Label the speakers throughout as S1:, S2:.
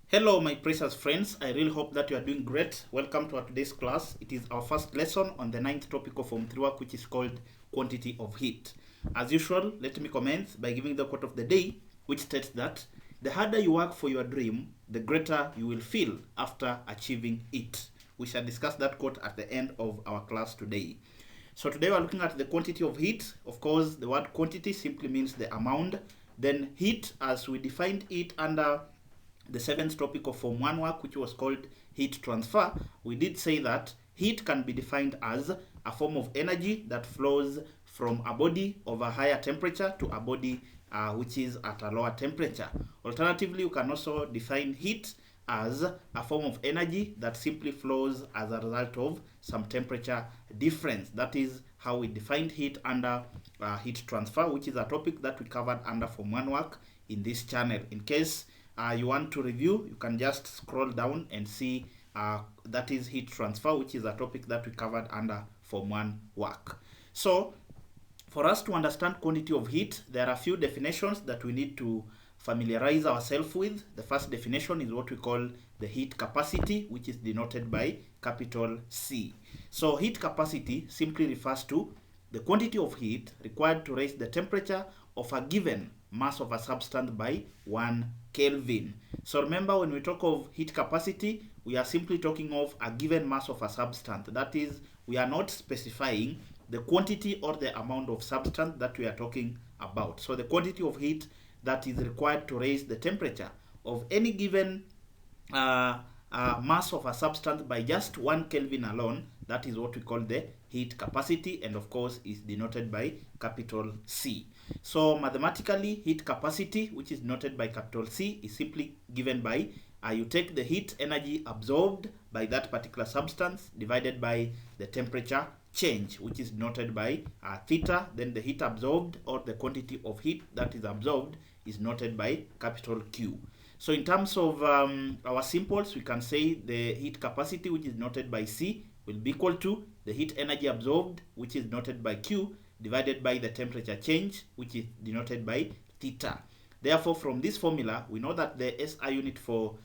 S1: Hello, my precious friends. I really hope that you are doing great. Welcome to our today's class. It is our first lesson on the ninth topic of Form 3 work, which is called quantity of heat. As usual, let me commence by giving the quote of the day, which states that the harder you work for your dream, the greater you will feel after achieving it. We shall discuss that quote at the end of our class today. So today we're looking at the quantity of heat. Of course, the word quantity simply means the amount. Then heat, as we defined it under the seventh topic of Form 1 work, which was called heat transfer, we did say that heat can be defined as a form of energy that flows from a body of a higher temperature to a body which is at a lower temperature. Alternatively, you can also define heat as a form of energy that simply flows as a result of some temperature difference. That is how we defined heat under heat transfer, which is a topic that we covered under Form 1 work in this channel. In case you want to review, you can just scroll down and see that is heat transfer, which is a topic that we covered under Form 1 work. So for us to understand quantity of heat, there are a few definitions that we need to familiarize ourselves with. The first definition is what we call the heat capacity, which is denoted by capital C. So heat capacity simply refers to the quantity of heat required to raise the temperature of a given mass of a substance by 1 Kelvin. So remember, when we talk of heat capacity, we are simply talking of a given mass of a substance. That is, we are not specifying the quantity or the amount of substance that we are talking about. So the quantity of heat that is required to raise the temperature of any given mass of a substance by just 1 Kelvin alone, that is what we call the heat capacity, and of course is denoted by capital C. So mathematically, heat capacity, which is denoted by capital C, is simply given by you take the heat energy absorbed by that particular substance divided by the temperature change, which is noted by theta. Then the heat absorbed, or the quantity of heat that is absorbed, is noted by capital Q. So in terms of our simples, we can say the heat capacity, which is noted by C, will be equal to the heat energy absorbed, which is noted by Q, divided by the temperature change, which is denoted by theta. Therefore, from this formula, we know that the SI unit for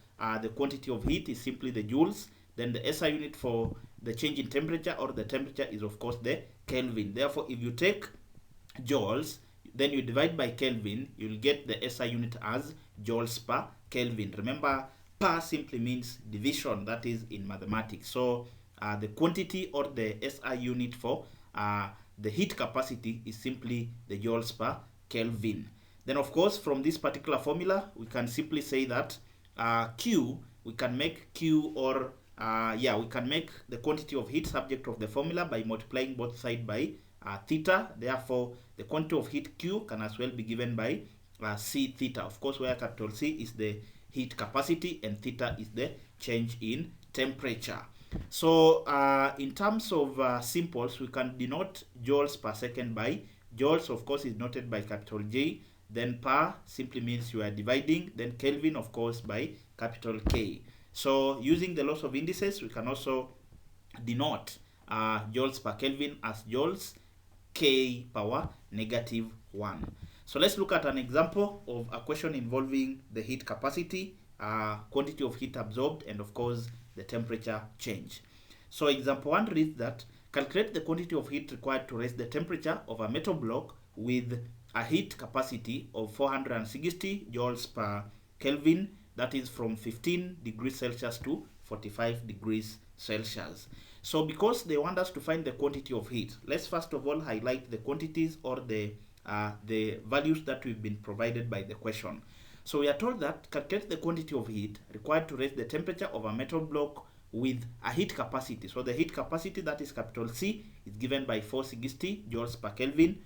S1: the quantity of heat is simply the joules. Then the SI unit for the change in temperature or the temperature is, of course, the Kelvin. Therefore, if you take joules, then you divide by Kelvin, you'll get the SI unit as joules per Kelvin. Remember, per simply means division, that is in mathematics. So the quantity or the SI unit for the heat capacity is simply the joules per Kelvin. Then, of course, from this particular formula, we can simply say that Q, we can make Q, or we can make the quantity of heat subject of the formula by multiplying both sides by theta. Therefore, the quantity of heat Q can as well be given by C theta. Of course, where capital C is the heat capacity and theta is the change in temperature. So in terms of simples, we can denote joules per second by joules, of course, is noted by capital J. Then per simply means you are dividing. Then Kelvin, of course, by capital K. So using the laws of indices, we can also denote joules per Kelvin as joules K power -1. So let's look at an example of a question involving the heat capacity, quantity of heat absorbed, and of course the temperature change. So example 1 reads that calculate the quantity of heat required to raise the temperature of a metal block with a heat capacity of 460 joules per Kelvin, that is from 15 degrees Celsius to 45 degrees Celsius. So because they want us to find the quantity of heat, let's first of all highlight the quantities or the values that we've been provided by the question. So we are told that calculate the quantity of heat required to raise the temperature of a metal block with a heat capacity. So the heat capacity, that is capital C, is given by 460 joules per Kelvin.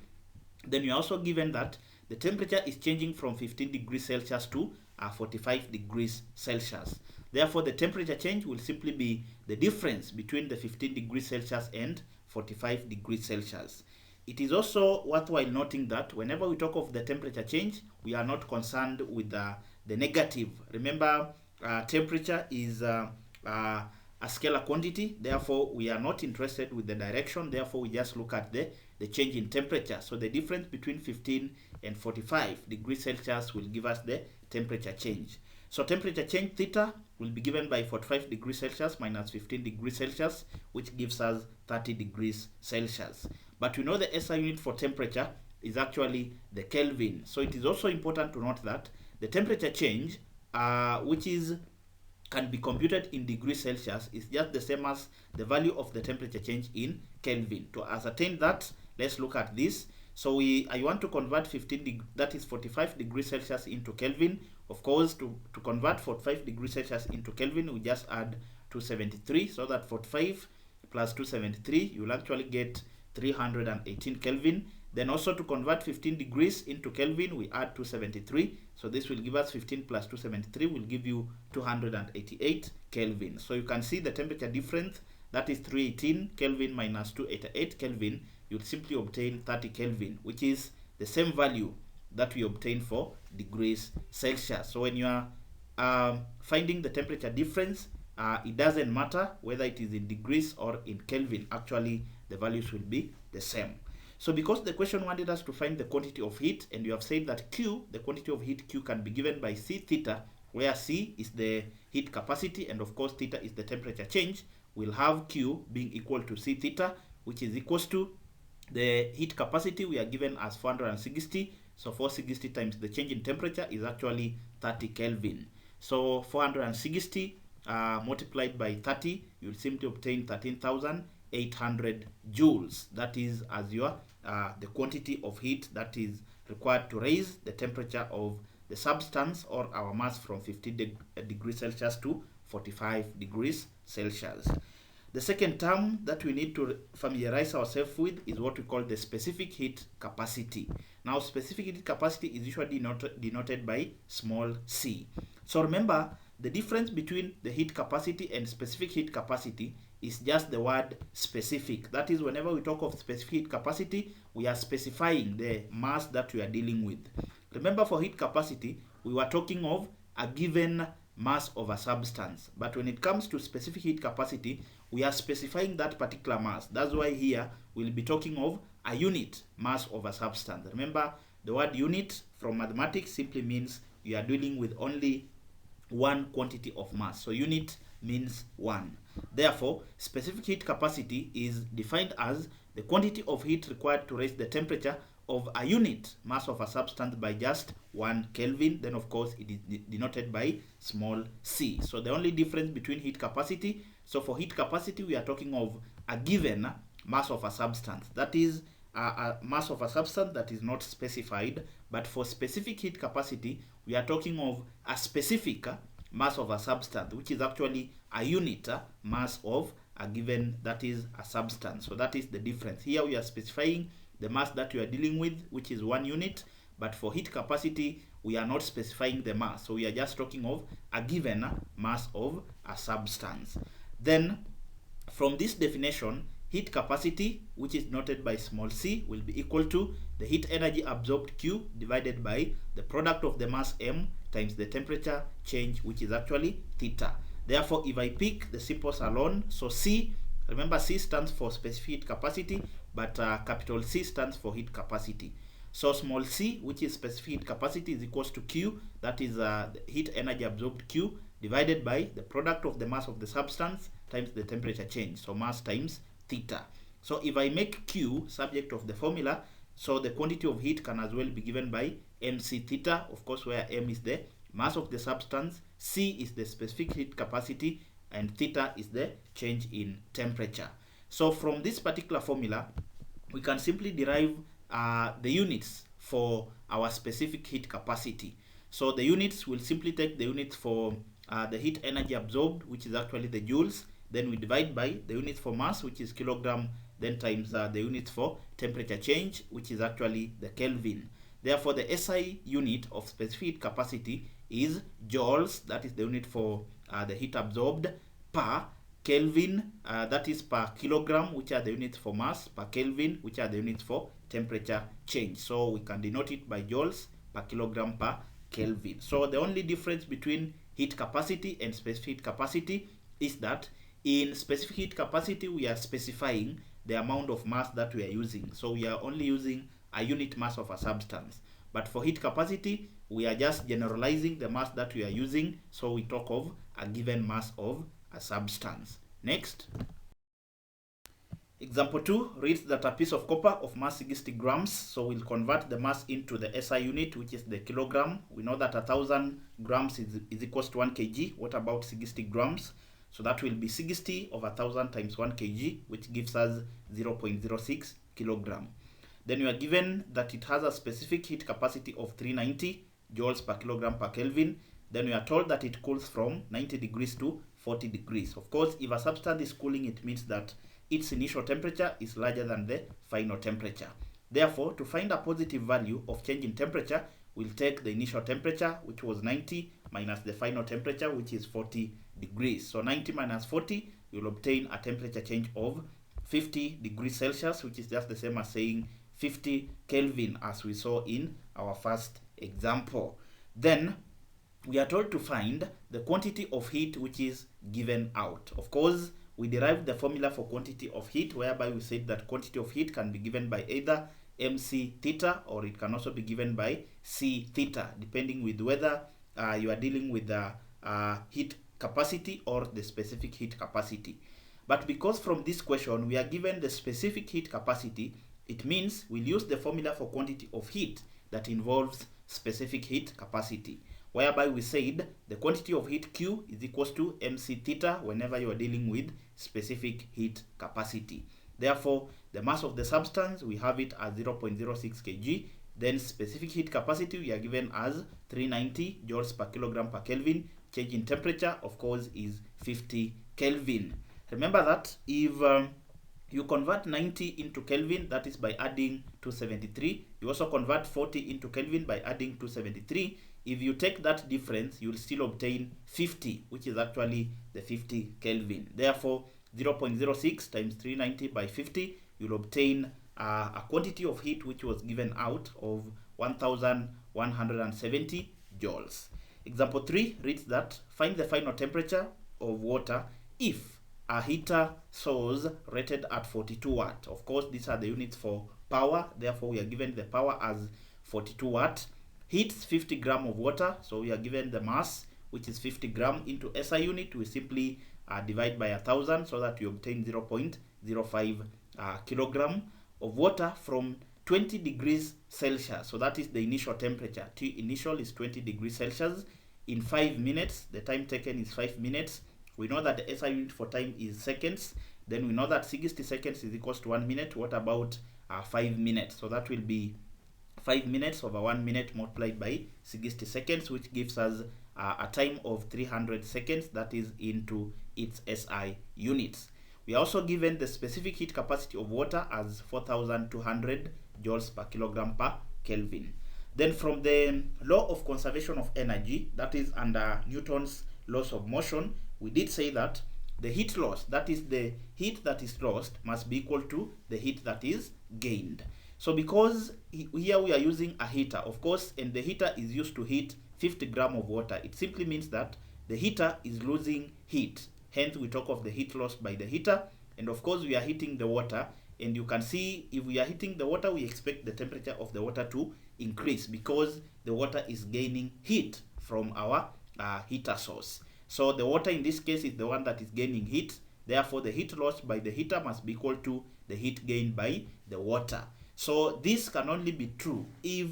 S1: Then we are also given that the temperature is changing from 15 degrees Celsius to 45 degrees Celsius. Therefore, the temperature change will simply be the difference between the 15 degrees Celsius and 45 degrees Celsius. It is also worthwhile noting that whenever we talk of the temperature change, we are not concerned with the negative. Remember, temperature is a scalar quantity. Therefore, we are not interested with the direction. Therefore, we just look at the change in temperature. So the difference between 15 and 45 degrees Celsius will give us the temperature change. So temperature change theta will be given by 45 degrees Celsius minus 15 degrees Celsius, which gives us 30 degrees Celsius. But we know the SI unit for temperature is actually the Kelvin. So it is also important to note that the temperature change, which can be computed in degrees Celsius, is just the same as the value of the temperature change in Kelvin. To ascertain that, let's look at this. So I want to convert 45 degrees Celsius into Kelvin. Of course, to convert 45 degrees Celsius into Kelvin, we just add 273. So that 45 plus 273, you will actually get 318 Kelvin. Then also to convert 15 degrees into Kelvin, we add 273. So this will give us 15 plus 273 will give you 288 Kelvin. So you can see the temperature difference, that is 318 Kelvin minus 288 Kelvin. You'll simply obtain 30 Kelvin, which is the same value that we obtained for degrees Celsius. So when you are finding the temperature difference, it doesn't matter whether it is in degrees or in Kelvin. Actually, the values will be the same. So because the question wanted us to find the quantity of heat, and you have said that Q, the quantity of heat Q, can be given by C theta, where C is the heat capacity and of course theta is the temperature change, we'll have Q being equal to C theta, which is equals to the heat capacity we are given as 460. So 460 times the change in temperature is actually 30 Kelvin. So 460 multiplied by 30, you'll simply obtain 13,800 joules. That is as your the quantity of heat that is required to raise the temperature of the substance or our mass from 15 degrees Celsius to 45 degrees Celsius. The second term that we need to familiarize ourselves with is what we call the specific heat capacity. Now, specific heat capacity is usually denoted by small c. So remember, the difference between the heat capacity and specific heat capacity is just the word specific. That is, whenever we talk of specific heat capacity, we are specifying the mass that we are dealing with. Remember, for heat capacity, we were talking of a given mass of a substance. But when it comes to specific heat capacity, we are specifying that particular mass. That's why here we'll be talking of a unit mass of a substance. Remember, the word unit from mathematics simply means you are dealing with only one quantity of mass. So unit means one. Therefore, specific heat capacity is defined as the quantity of heat required to raise the temperature of a unit mass of a substance by just 1 Kelvin. Then of course it is denoted by small c. So the only difference between heat capacity, so for heat capacity we are talking of a given mass of a substance, that is a mass of a substance that is not specified. But for specific heat capacity we are talking of a specific mass of a substance, which is actually a unit mass of a given, that is a substance. So that is the difference. Here we are specifying the mass that we are dealing with, which is 1 unit, but for heat capacity we are not specifying the mass. So we are just talking of a given mass of a substance. Then from this definition, heat capacity, which is noted by small c, will be equal to the heat energy absorbed Q divided by the product of the mass M times the temperature change, which is actually theta. Therefore, if I pick the simples alone, so C, remember C stands for specific heat capacity, but capital C stands for heat capacity. So small c, which is specific heat capacity, is equals to Q, that is the heat energy absorbed Q, divided by the product of the mass of the substance times the temperature change, so mass times theta. So if I make Q subject of the formula, so the quantity of heat can as well be given by mc theta, of course, where m is the mass of the substance, c is the specific heat capacity, and theta is the change in temperature. So from this particular formula, we can simply derive the units for our specific heat capacity. So the units will simply take the units for the heat energy absorbed, which is actually the joules, then we divide by the units for mass, which is kilogram, then times the units for temperature change, which is actually the Kelvin. Therefore, the SI unit of specific heat capacity is joules, that is the unit for the heat absorbed, per Kelvin, that is per kilogram, which are the units for mass, per Kelvin, which are the units for temperature change. So we can denote it by joules per kilogram per Kelvin. So the only difference between heat capacity and specific heat capacity is that in specific heat capacity we are specifying the amount of mass that we are using. So we are only using a unit mass of a substance. But for heat capacity, we are just generalizing the mass that we are using, so we talk of a given mass of a substance. Next. Example 2 reads that a piece of copper of mass 60 grams, so we'll convert the mass into the SI unit, which is the kilogram. We know that 1,000 grams is equals to 1 kg. What about 60 grams? So that will be 60 over 1,000 times 1 kg, which gives us 0.06 kilogram. Then you are given that it has a specific heat capacity of 390 joules per kilogram per Kelvin. Then we are told that it cools from 90 degrees to 40 degrees. Of course, if a substance is cooling, it means that its initial temperature is larger than the final temperature. Therefore, to find a positive value of change in temperature, we'll take the initial temperature, which was 90, minus the final temperature, which is 40 degrees. So 90 minus 40, you'll obtain a temperature change of 50 degrees Celsius, which is just the same as saying 50 Kelvin, as we saw in our first example. Then we are told to find the quantity of heat which is given out. Of course, we derived the formula for quantity of heat, whereby we said that quantity of heat can be given by either mc theta, or it can also be given by c theta, depending with whether you are dealing with the heat capacity or the specific heat capacity. But because from this question we are given the specific heat capacity, it means we'll use the formula for quantity of heat that involves specific heat capacity, whereby we said the quantity of heat Q is equals to mc theta whenever you are dealing with specific heat capacity. Therefore, the mass of the substance, we have it as 0.06 kg. Then specific heat capacity, we are given as 390 joules per kilogram per Kelvin. Change in temperature, of course, is 50 Kelvin. Remember that if you convert 90 into Kelvin, that is by adding 273. You also convert 40 into Kelvin by adding 273. If you take that difference, you will still obtain 50, which is actually the 50 Kelvin. Therefore, 0.06 times 390 by 50, you'll obtain a quantity of heat which was given out of 1,170 joules. Example 3 reads that find the final temperature of water if a heater source rated at 42 watt. Of course, these are the units for power. Therefore, we are given the power as 42 watt. Heats 50 gram of water. So we are given the mass, which is 50 gram into SI unit. We simply divide by 1,000 so that we obtain 0.05 kilogram of water from 20 degrees Celsius. So that is the initial temperature. T initial is 20 degrees Celsius. In 5 minutes, the time taken is 5 minutes. We know that the SI unit for time is seconds. Then we know that 60 seconds is equals to 1 minute. What about 5 minutes? So that will be 5 minutes over 1 minute multiplied by 60 seconds, which gives us a time of 300 seconds. That is into its SI units. We are also given the specific heat capacity of water as 4,200 joules per kilogram per Kelvin. Then from the law of conservation of energy, that is under Newton's laws of motion, we did say that the heat loss, that is the heat that is lost, must be equal to the heat that is gained. So because here we are using a heater, of course, and the heater is used to heat 50 gram of water, it simply means that the heater is losing heat. Hence, we talk of the heat lost by the heater. And of course, we are heating the water. And you can see if we are heating the water, we expect the temperature of the water to increase because the water is gaining heat from our heater source. So the water in this case is the one that is gaining heat. Therefore, the heat lost by the heater must be equal to the heat gained by the water. So this can only be true if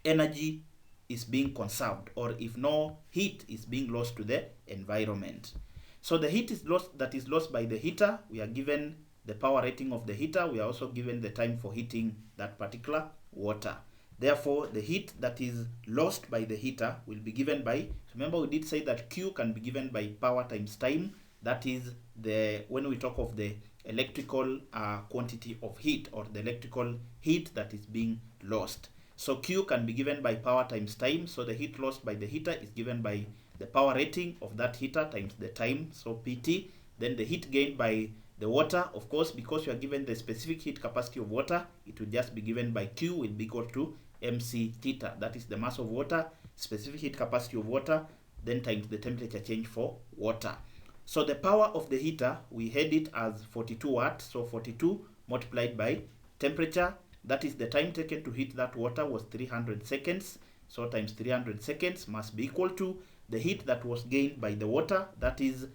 S1: energy is being conserved or if no heat is being lost to the environment. So the heat is lost, that is lost by the heater. We are given the power rating of the heater. We are also given the time for heating that particular water. Therefore, the heat that is lost by the heater will be given by, remember we did say that Q can be given by power times time. That is when we talk of the electrical quantity of heat or the electrical heat that is being lost. So Q can be given by power times time. So the heat lost by the heater is given by the power rating of that heater times the time, so PT. Then the heat gained by the water, of course, because you are given the specific heat capacity of water, it will just be given by Q will be equal to mc theta. That is the mass of water, specific heat capacity of water, then times the temperature change for water. So the power of the heater, we had it as 42 watt. So 42 multiplied by temperature, that is the time taken to heat that water was 300 seconds. so times 300 seconds, must be equal to the heat that was gained by the water, that is,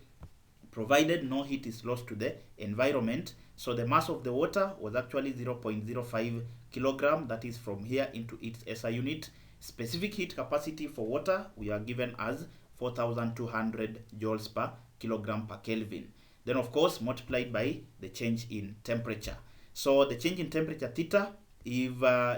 S1: provided no heat is lost to the environment. So the mass of the water was actually 0.05 kilogram, that is from here into its SI unit. Specific heat capacity for water we are given as 4200 joules per kilogram per Kelvin. Then of course multiplied by the change in temperature. So the change in temperature theta, if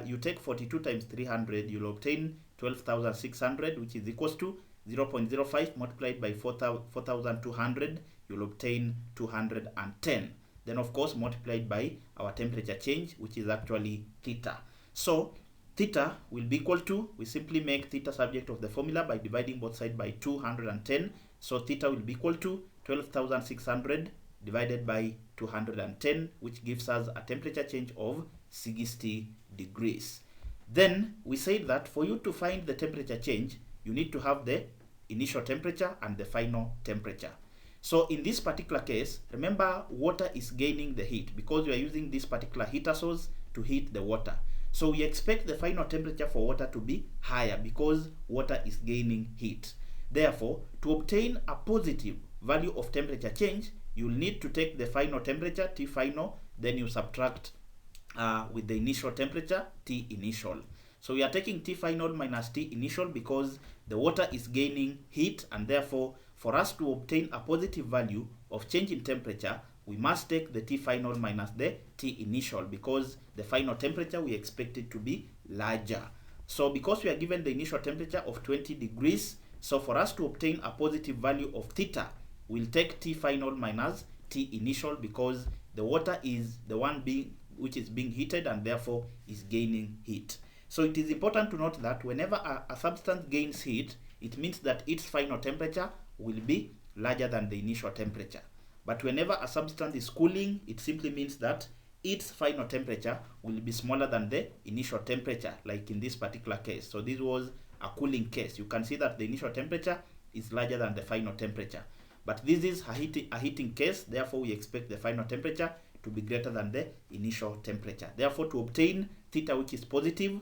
S1: you take 42 times 300, you'll obtain 12,600, which is equals to 0.05 multiplied by 4,200, you'll obtain 210. Then of course multiplied by our temperature change, which is actually theta. So theta will be equal to, we simply make theta subject of the formula by dividing both sides by 210. So theta will be equal to 12,600 divided by 210, which gives us a temperature change of 60 degrees. Then we said that for you to find the temperature change, you need to have the initial temperature and the final temperature. So in this particular case, remember, water is gaining the heat because we are using this particular heater source to heat the water. So we expect the final temperature for water to be higher because water is gaining heat. Therefore, to obtain a positive value of temperature change, you'll need to take the final temperature, T final, then you subtract with the initial temperature, T initial. So we are taking T final minus T initial because the water is gaining heat, and therefore for us to obtain a positive value of change in temperature, we must take the T final minus the T initial because the final temperature we expect it to be larger. So because we are given the initial temperature of 20 degrees, so for us to obtain a positive value of theta, we'll take T final minus T initial because the water is the one which is being heated and therefore is gaining heat. So it is important to note that whenever a substance gains heat, it means that its final temperature will be larger than the initial temperature. But whenever a substance is cooling, it simply means that its final temperature will be smaller than the initial temperature, like in this particular case. So this was a cooling case. You can see that the initial temperature is larger than the final temperature. But this is a heating case, therefore we expect the final temperature to be greater than the initial temperature. Therefore, to obtain theta, which is positive,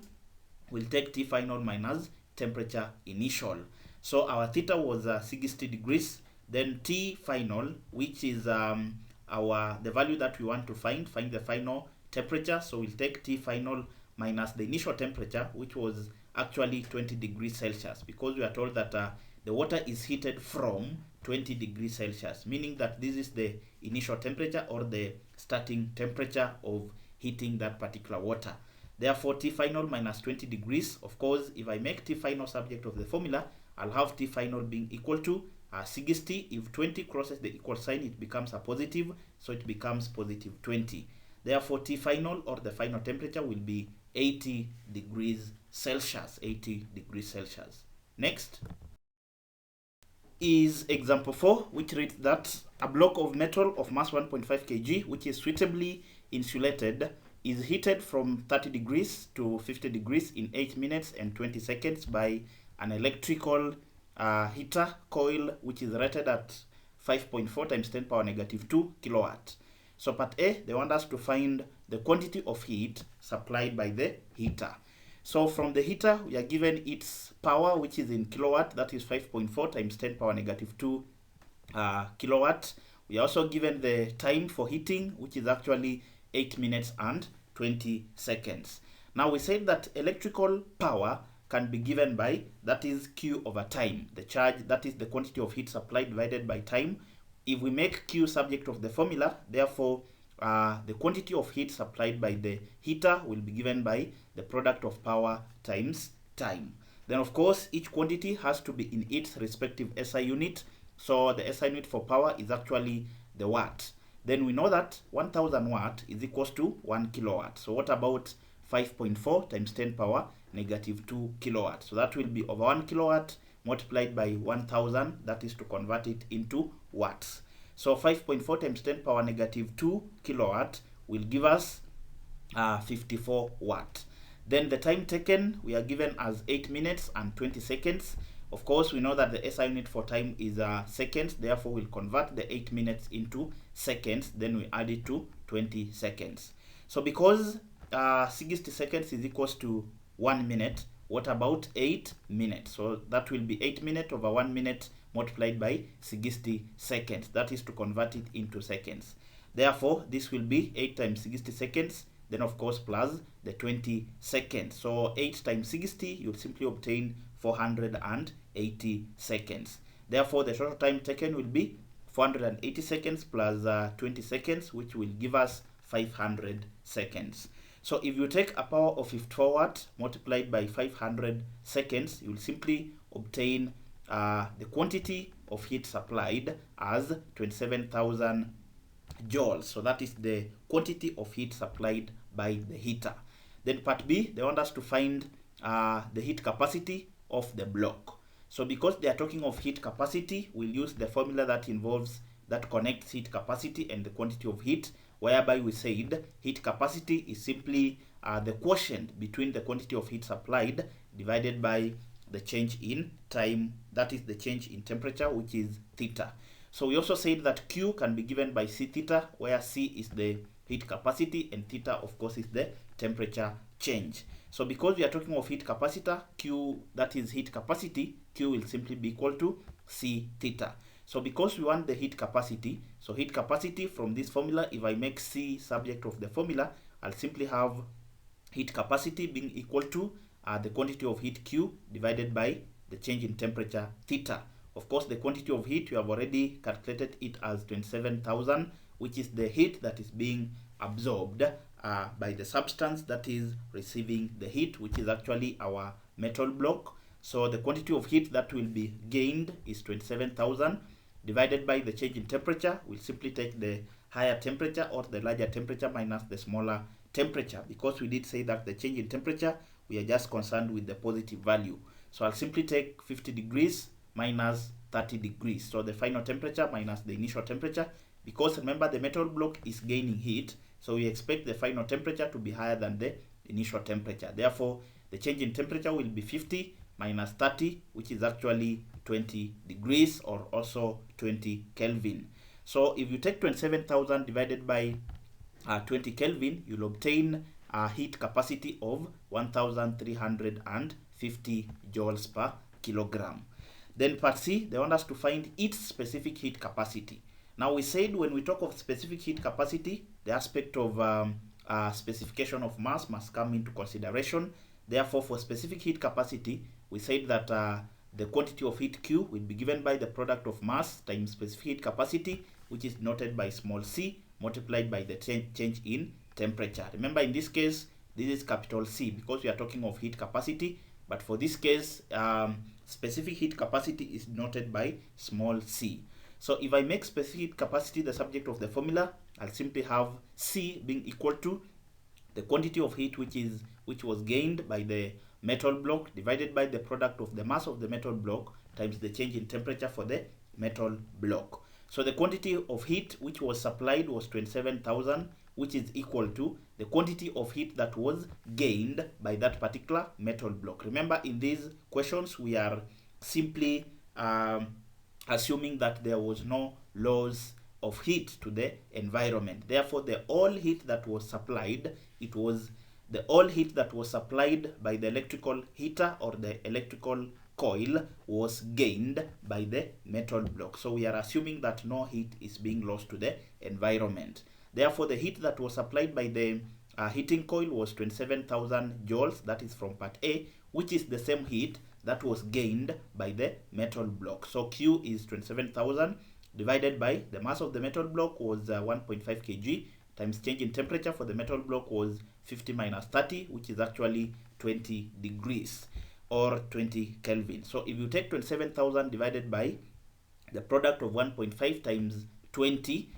S1: we'll take T final minus temperature initial. So our theta was 60 degrees. Then T final, which is the value that we want to find the final temperature. So we'll take T final minus the initial temperature, which was actually 20 degrees Celsius, because we are told that the water is heated from 20 degrees Celsius, meaning that this is the initial temperature or the starting temperature of heating that particular water. Therefore, T final minus 20 degrees. Of course, if I make T final subject of the formula, I'll have T final being equal to 60. If 20 crosses the equal sign, it becomes a positive, so it becomes positive 20. Therefore, T final or the final temperature will be 80 degrees Celsius. 80 degrees Celsius. Next is example 4, which reads that a block of metal of mass 1.5 kg, which is suitably insulated, is heated from 30 degrees to 50 degrees in 8 minutes and 20 seconds by an electrical heater coil, which is rated at 5.4 times 10 power negative 2 kilowatt. So part A, they want us to find the quantity of heat supplied by the heater. So from the heater, we are given its power, which is in kilowatt, that is 5.4 times 10 power negative 2 kilowatt. We are also given the time for heating, which is actually 8 minutes and 20 seconds. Now we said that electrical power can be given by, that is Q over time, the charge, that is the quantity of heat supplied divided by time. If we make Q subject of the formula, therefore the quantity of heat supplied by the heater will be given by the product of power times time. Then of course each quantity has to be in its respective SI unit. So the SI unit for power is actually the watt. Then we know that 1000 watt is equals to 1 kilowatt. So what about 5.4 times 10 power negative 2 kilowatt? So that will be over 1 kilowatt multiplied by 1000, that is to convert it into watts. So 5.4 times 10 power negative 2 kilowatt will give us 54 watt. Then the time taken, we are given as 8 minutes and 20 seconds. Of course, we know that the SI unit for time is seconds. Therefore, we'll convert the 8 minutes into seconds. Then we add it to 20 seconds. So because 60 seconds is equals to 1 minute, what about 8 minutes? So that will be 8 minutes over 1 minute multiplied by 60 seconds. That is to convert it into seconds. Therefore, this will be 8 times 60 seconds, then of course plus the 20 seconds. So 8 times 60, you'll simply obtain 480 seconds. Therefore, the total time taken will be 480 seconds plus 20 seconds, which will give us 500 seconds. So if you take a power of 54 watt multiplied by 500 seconds, you will simply obtain the quantity of heat supplied as 27,000 joules. So that is the quantity of heat supplied by the heater. Then part B, they want us to find the heat capacity of the block. So because they are talking of heat capacity, we'll use the formula that connects heat capacity and the quantity of heat, whereby we said heat capacity is simply the quotient between the quantity of heat supplied divided by the change in time, that is the change in temperature, which is theta. So we also said that Q can be given by C theta, where C is the heat capacity and theta of course is the temperature change. So because we are talking of heat capacitor, Q, that is heat capacity, Q will simply be equal to C theta. So because we want the heat capacity, so heat capacity from this formula, if I make C subject of the formula, I'll simply have heat capacity being equal to the quantity of heat Q divided by the change in temperature theta. Of course, the quantity of heat, you have already calculated it as 27,000, which is the heat that is being absorbed by the substance that is receiving the heat, which is actually our metal block. So the quantity of heat that will be gained is 27,000 divided by the change in temperature. We'll simply take the higher temperature or the larger temperature minus the smaller temperature, because we did say that the change in temperature, we are just concerned with the positive value. So I'll simply take 50 degrees minus 30 degrees. So the final temperature minus the initial temperature, because remember the metal block is gaining heat, so we expect the final temperature to be higher than the initial temperature. Therefore, the change in temperature will be 50 minus 30, which is actually 20 degrees or also 20 Kelvin. So if you take 27,000 divided by 20 Kelvin, you'll obtain a heat capacity of 1,350 joules per kilogram. Then part C, they want us to find its specific heat capacity. Now we said when we talk of specific heat capacity, the aspect of specification of mass must come into consideration. Therefore, for specific heat capacity, we said that the quantity of heat Q will be given by the product of mass times specific heat capacity, which is noted by small c, multiplied by the change in temperature. Remember, in this case, this is capital C because we are talking of heat capacity. But for this case, specific heat capacity is noted by small c. So if I make specific heat capacity the subject of the formula, I'll simply have C being equal to the quantity of heat which was gained by the metal block divided by the product of the mass of the metal block times the change in temperature for the metal block. So the quantity of heat which was supplied was 27,000, which is equal to the quantity of heat that was gained by that particular metal block. Remember, in these questions, we are simply assuming that there was no loss of heat to the environment. Therefore, the all heat that was supplied, it was the all heat that was supplied by the electrical heater or the electrical coil was gained by the metal block. So we are assuming that no heat is being lost to the environment. Therefore, the heat that was supplied by the heating coil was 27,000 joules, that is from part A, which is the same heat that was gained by the metal block. So Q is 27,000 divided by the mass of the metal block was 1.5 kg times change in temperature for the metal block was 50 minus 30, which is actually 20 degrees or 20 Kelvin. So if you take 27,000 divided by the product of 1.5 times 20,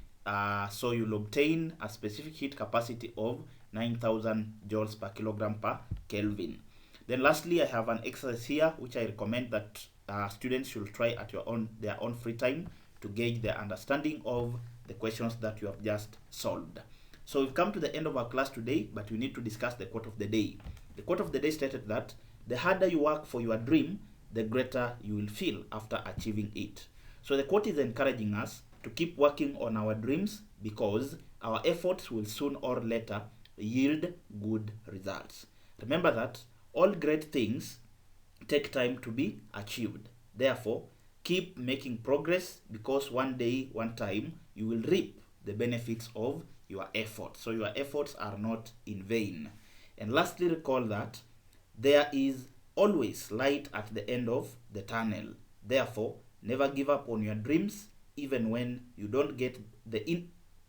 S1: so you'll obtain a specific heat capacity of 9,000 joules per kilogram per Kelvin. Then lastly, I have an exercise here which I recommend that students should try at their own free time to gauge their understanding of the questions that you have just solved. So we've come to the end of our class today, but we need to discuss the quote of the day. The quote of the day stated that the harder you work for your dream, the greater you will feel after achieving it. So the quote is encouraging us to keep working on our dreams because our efforts will soon or later yield good results. Remember that all great things take time to be achieved. Therefore, keep making progress, because one day, one time, you will reap the benefits of your efforts. So your efforts are not in vain. And lastly, recall that there is always light at the end of the tunnel. Therefore, never give up on your dreams, even when you don't get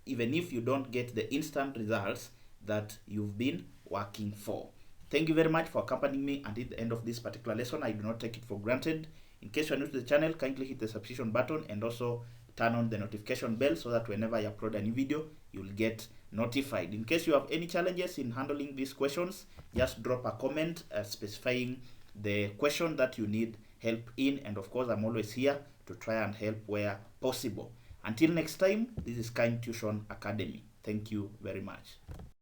S1: even if you don't get the instant results that you've been working for. Thank you very much for accompanying me until the end of this particular lesson. I do not take it for granted. In case you are new to the channel, kindly hit the subscription button and also turn on the notification bell so that whenever I upload a new video, you will get notified. In case you have any challenges in handling these questions, just drop a comment specifying the question that you need help in, and of course I'm always here to try and help where possible. Until next time, this is Kind Tuition Academy. Thank you very much.